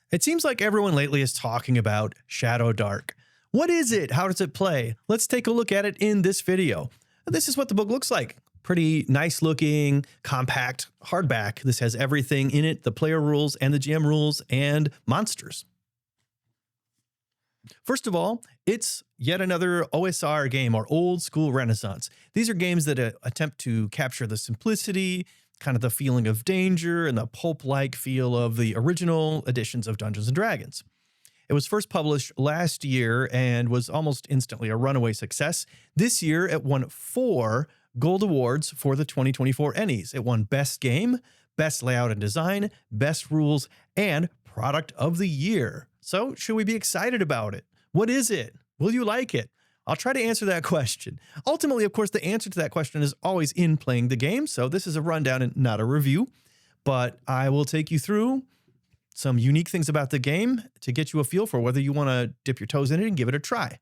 It seems like everyone lately is talking about Shadowdark. What is it? How does it play? Let's take a look at it in this video. This is what the book looks like. Pretty nice looking, compact hardback. This has everything in it, the player rules and the GM rules and monsters. First of all, it's yet another OSR game, or old school Renaissance. These are games that attempt to capture the simplicity, kind of the feeling of danger, and the pulp-like feel of the original editions of Dungeons & Dragons. It was first published last year and was almost instantly a runaway success. This year, it won 4 gold awards for the 2024 Ennies. It won Best Game, Best Layout and Design, Best Rules, and Product of the Year. So, should we be excited about it? What is it? Will you like it? I'll try to answer that question. Ultimately, of course, the answer to that question is always in playing the game, so this is a rundown and not a review, but I will take you through some unique things about the game to get you a feel for whether you want to dip your toes in it and give it a try.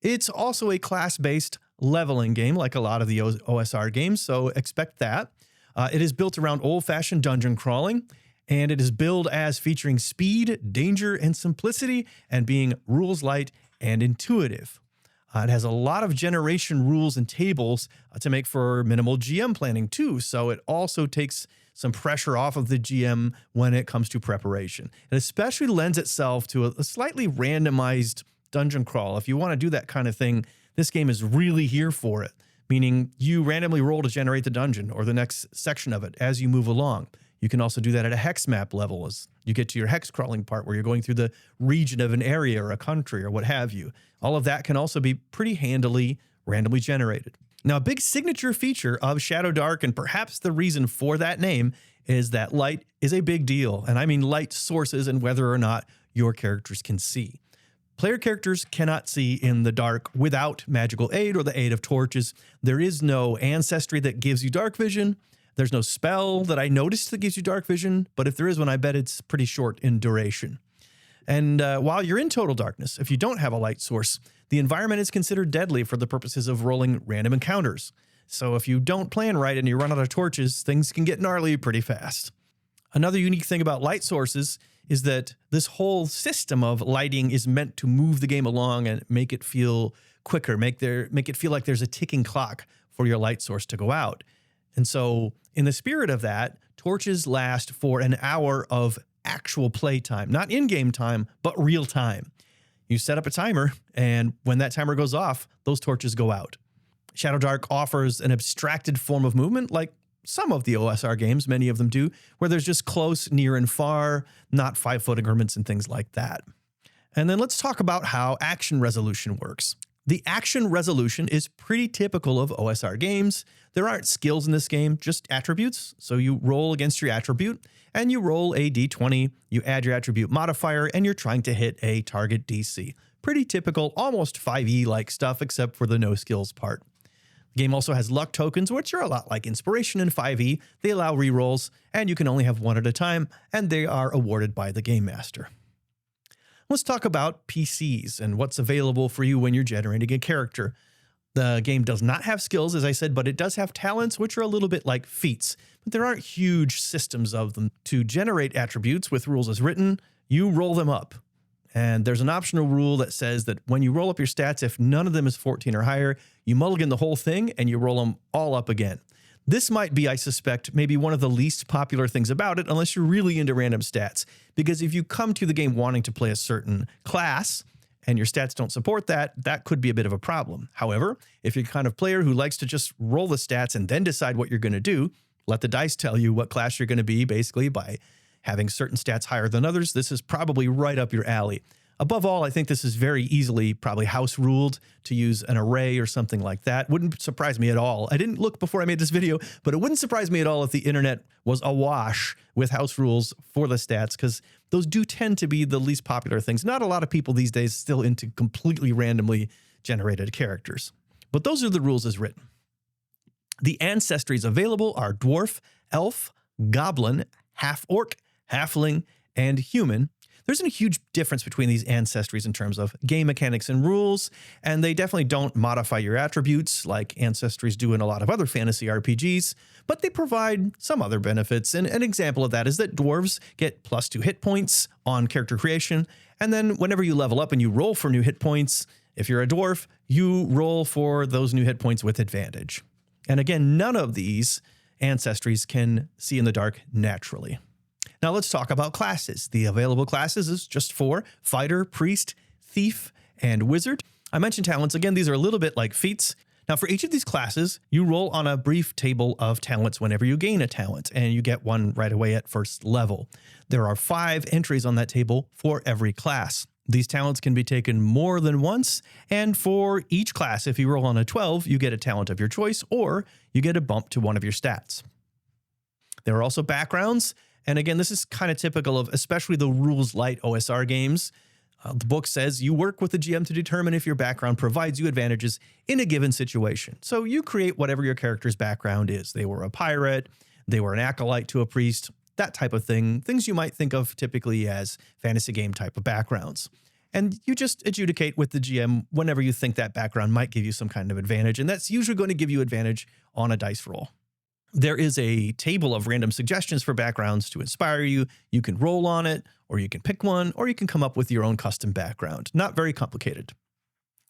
It's also a class-based leveling game like a lot of the OSR games, so expect that. It is built around old-fashioned dungeon crawling, and it is billed as featuring speed, danger, and simplicity, and being rules light and intuitive. It has a lot of generation rules and tables to make for minimal GM planning too, so it also takes some pressure off of the GM when it comes to preparation. It especially lends itself to a slightly randomized dungeon crawl. If you want to do that kind of thing, this game is really here for it, meaning you randomly roll to generate the dungeon or the next section of it as you move along. You can also do that at a hex map level as you get to your hex crawling part where you're going through the region of an area or a country or what have you. All of that can also be pretty handily randomly generated. Now, a big signature feature of Shadowdark, and perhaps the reason for that name, is that light is a big deal. And I mean light sources and whether or not your characters can see. Player characters cannot see in the dark without magical aid or the aid of torches. There is no ancestry that gives you dark vision. There's no spell that I noticed that gives you dark vision, but if there is one, I bet it's pretty short in duration. And while you're in total darkness, if you don't have a light source, the environment is considered deadly for the purposes of rolling random encounters. So if you don't plan right and you run out of torches, things can get gnarly pretty fast. Another unique thing about light sources is that this whole system of lighting is meant to move the game along and make it feel quicker, make it feel like there's a ticking clock for your light source to go out. And so in the spirit of that, torches last for an hour of actual play time, not in-game time, but real time. You set up a timer, and when that timer goes off, those torches go out. Shadowdark offers an abstracted form of movement like some of the OSR games, many of them do, where there's just close, near, and far, not 5-foot increments and things like that. And then let's talk about how action resolution works. The action resolution is pretty typical of OSR games. There aren't skills in this game, just attributes. So you roll against your attribute, and you roll a d20, you add your attribute modifier, and you're trying to hit a target DC. Pretty typical, almost 5e-like stuff, except for the no skills part. The game also has luck tokens, which are a lot like inspiration in 5e. They allow rerolls, and you can only have one at a time, and they are awarded by the game master. Let's talk about PCs and what's available for you when you're generating a character. The game does not have skills, as I said, but it does have talents, which are a little bit like feats. But there aren't huge systems of them. To generate attributes with rules as written, you roll them up. And there's an optional rule that says that when you roll up your stats, if none of them is 14 or higher, you mulligan the whole thing and you roll them all up again. This might be, I suspect, maybe one of the least popular things about it, unless you're really into random stats. Because if you come to the game wanting to play a certain class and your stats don't support that, that could be a bit of a problem. However, if you're the kind of player who likes to just roll the stats and then decide what you're going to do, let the dice tell you what class you're going to be, basically by having certain stats higher than others, this is probably right up your alley. Above all, I think this is very easily probably house ruled to use an array or something like that. Wouldn't surprise me at all. I didn't look before I made this video, but it wouldn't surprise me at all if the internet was awash with house rules for the stats, because those do tend to be the least popular things. Not a lot of people these days still into completely randomly generated characters. But those are the rules as written. The ancestries available are dwarf, elf, goblin, half-orc, halfling, and human. There isn't a huge difference between these ancestries in terms of game mechanics and rules, and they definitely don't modify your attributes like ancestries do in a lot of other fantasy RPGs, but they provide some other benefits. And an example of that is that dwarves get +2 hit points on character creation, and then whenever you level up and you roll for new hit points, if you're a dwarf, you roll for those new hit points with advantage. And again, none of these ancestries can see in the dark naturally. Now let's talk about classes. The available classes is just 4: fighter, priest, thief, and wizard. I mentioned talents. Again, these are a little bit like feats. Now for each of these classes, you roll on a brief table of talents whenever you gain a talent, and you get one right away at first level. There are 5 entries on that table for every class. These talents can be taken more than once, and for each class, if you roll on a 12, you get a talent of your choice, or you get a bump to one of your stats. There are also backgrounds, and again, this is kind of typical of especially the rules-light OSR games. The book says you work with the GM to determine if your background provides you advantages in a given situation. So you create whatever your character's background is. They were a pirate, they were an acolyte to a priest, that type of thing. Things you might think of typically as fantasy game type of backgrounds. And you just adjudicate with the GM whenever you think that background might give you some kind of advantage. And that's usually going to give you advantage on a dice roll. There is a table of random suggestions for backgrounds to inspire you. You can roll on it, or you can pick one, or you can come up with your own custom background. Not very complicated.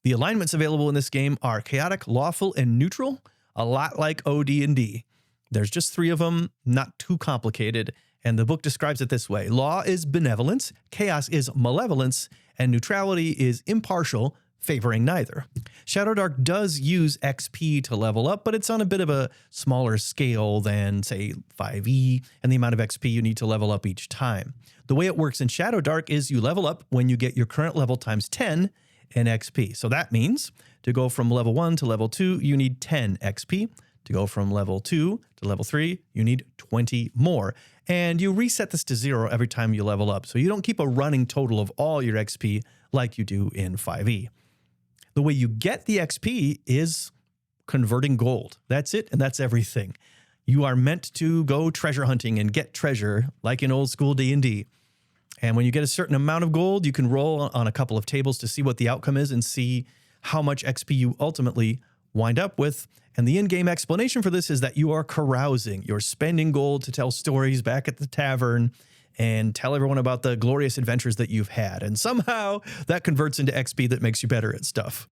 The alignments available in this game are chaotic, lawful, and neutral, a lot like OD&D. There's just 3 of them, not too complicated, and the book describes it this way. Law is benevolence, chaos is malevolence, and neutrality is impartial, favoring neither. Shadowdark does use XP to level up, but it's on a bit of a smaller scale than, say, 5e, and the amount of XP you need to level up each time. The way it works in Shadowdark is you level up when you get your current level times 10 in XP. So that means to go from level 1 to level 2, you need 10 XP. To go from level 2 to level 3, you need 20 more. And you reset this to 0 every time you level up. So you don't keep a running total of all your XP like you do in 5e. The way you get the XP is converting gold. That's it, and that's everything. You are meant to go treasure hunting and get treasure like in old school D&D. And when you get a certain amount of gold, you can roll on a couple of tables to see what the outcome is and see how much XP you ultimately wind up with. And the in-game explanation for this is that you are carousing. You're spending gold to tell stories back at the tavern and tell everyone about the glorious adventures that you've had. And somehow that converts into XP that makes you better at stuff.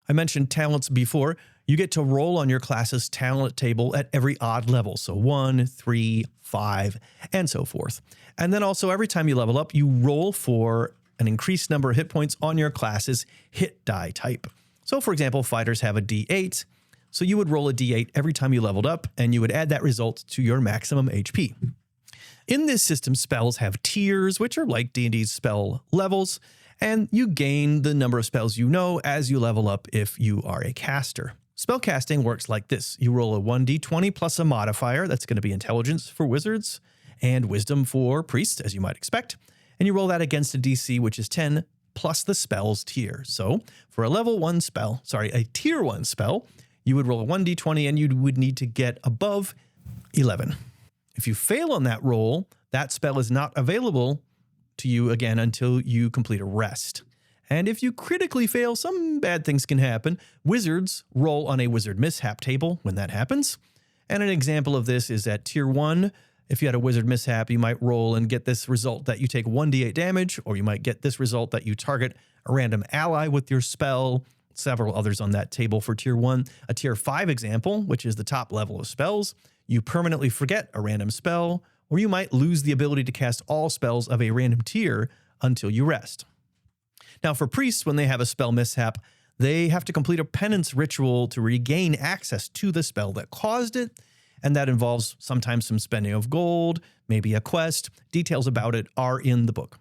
I mentioned talents before. You get to roll on your class's talent table at every odd level. So 1, 3, 5, and so forth. And then also every time you level up, you roll for an increased number of hit points on your class's hit die type. So for example, fighters have a D8. So you would roll a D8 every time you leveled up, and you would add that result to your maximum HP. In this system, spells have tiers, which are like D&D's spell levels, and you gain the number of spells you know as you level up if you are a caster. Spellcasting works like this. You roll a 1d20 plus a modifier, that's going to be intelligence for wizards, and wisdom for priests, as you might expect, and you roll that against a DC, which is 10, plus the spell's tier. So for a a tier 1 spell, you would roll a 1d20 and you would need to get above 11. If you fail on that roll, that spell is not available to you again until you complete a rest. And if you critically fail, some bad things can happen. Wizards roll on a wizard mishap table when that happens. And an example of this is at tier 1. If you had a wizard mishap, you might roll and get this result that you take 1d8 damage, or you might get this result that you target a random ally with your spell. Several others on that table for tier 1. A tier 5 example, which is the top level of spells, you permanently forget a random spell, or you might lose the ability to cast all spells of a random tier until you rest. Now for priests, when they have a spell mishap, they have to complete a penance ritual to regain access to the spell that caused it, and that involves sometimes some spending of gold, maybe a quest. Details about it are in the book.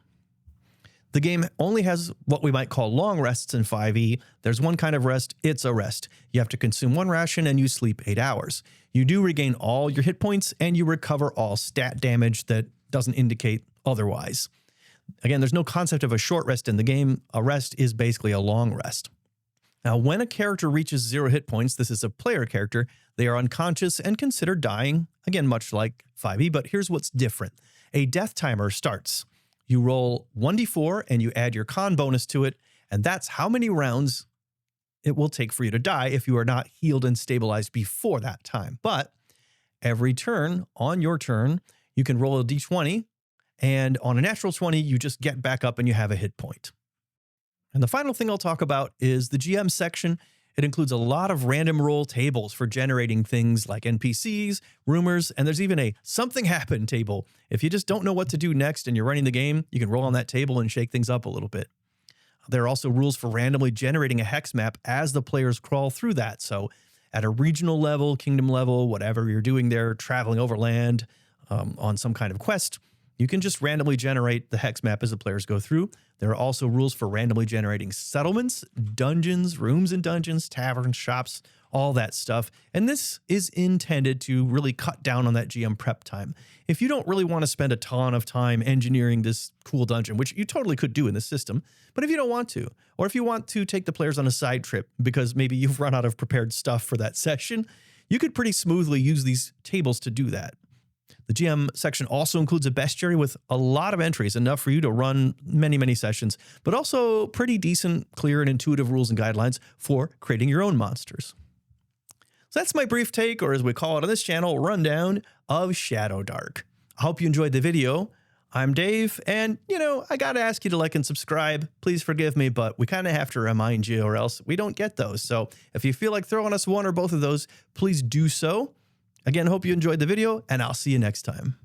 The game only has what we might call long rests in 5e. There's one kind of rest, it's a rest. You have to consume 1 ration and you sleep 8 hours. You do regain all your hit points and you recover all stat damage that doesn't indicate otherwise. Again, there's no concept of a short rest in the game. A rest is basically a long rest. Now, when a character reaches 0 hit points, this is a player character, they are unconscious and considered dying. Again, much like 5e, but here's what's different. A death timer starts. You roll 1d4 and you add your con bonus to it, and that's how many rounds it will take for you to die if you are not healed and stabilized before that time. But every turn, on your turn, you can roll a d20, and on a natural 20, you just get back up and you have a hit point. And the final thing I'll talk about is the GM section. It includes a lot of random roll tables for generating things like NPCs, rumors, and there's even a something happened table. If you just don't know what to do next and you're running the game, you can roll on that table and shake things up a little bit. There are also rules for randomly generating a hex map as the players crawl through that. So at a regional level, kingdom level, whatever you're doing there, traveling overland on some kind of quest, you can just randomly generate the hex map as the players go through. There are also rules for randomly generating settlements, dungeons, rooms in dungeons, taverns, shops, all that stuff. And this is intended to really cut down on that GM prep time. If you don't really want to spend a ton of time engineering this cool dungeon, which you totally could do in this system, but if you don't want to, or if you want to take the players on a side trip because maybe you've run out of prepared stuff for that session, you could pretty smoothly use these tables to do that. The GM section also includes a bestiary with a lot of entries, enough for you to run many, many sessions, but also pretty decent, clear, and intuitive rules and guidelines for creating your own monsters. So that's my brief take, or as we call it on this channel, rundown of Shadowdark. I hope you enjoyed the video. I'm Dave, and, I gotta ask you to like and subscribe. Please forgive me, but we kind of have to remind you or else we don't get those. So if you feel like throwing us one or both of those, please do so. Again, hope you enjoyed the video, and I'll see you next time.